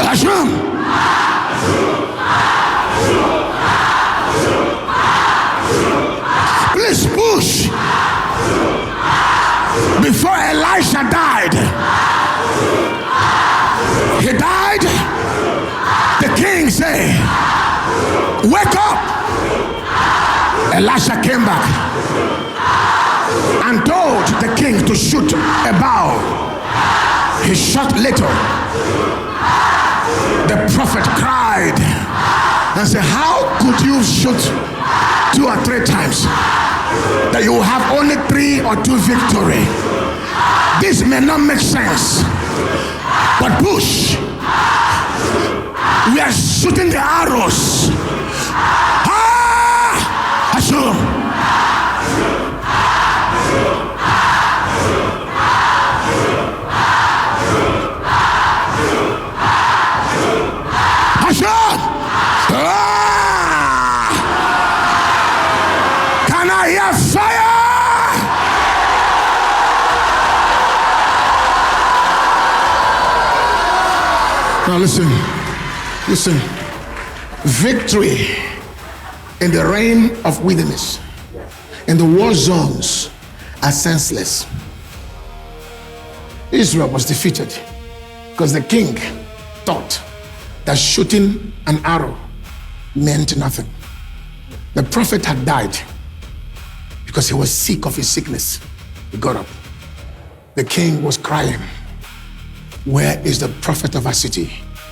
Let's go. Please push. Before Elisha died, he died. The king said, wake up. Elisha came back and told the king to shoot a bow. He shot little. The prophet cried and said, how could you shoot 2 or 3 times that you have only 3 or 2 victory? This may not make sense, but push. We are shooting the arrows. Hashem. Can I hear fire? Now listen. Victory in the reign of wilderness, in the war zones, are senseless. Israel was defeated because the king thought that shooting an arrow meant nothing. The prophet had died because he was sick of his sickness. He got up. The king was crying, where is the prophet of our city?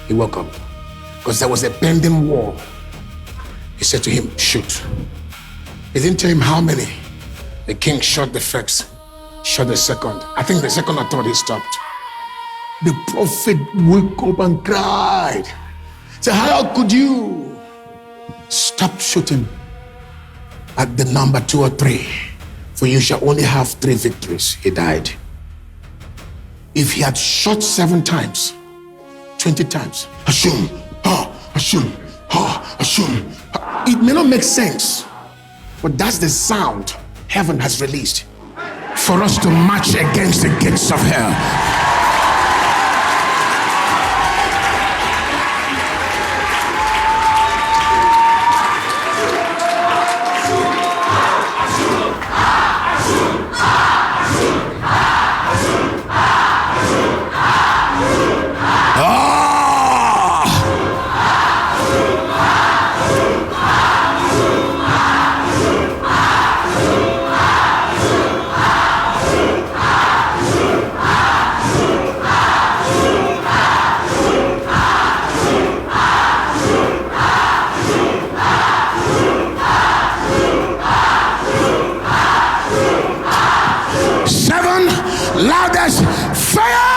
He woke up because there was a pending war. He said to him, shoot. He didn't tell him how many. The king shot the first, shot the second. I think the second or third he stopped. The prophet woke up and cried. Say, how could you stop shooting at the number 2 or 3? For you shall only have 3 victories. He died. If he had shot 7 times, 20 times, Hashem, Hashem, Hashem. It may not make sense, but that's the sound heaven has released for us to march against the gates of hell. Loudest fire!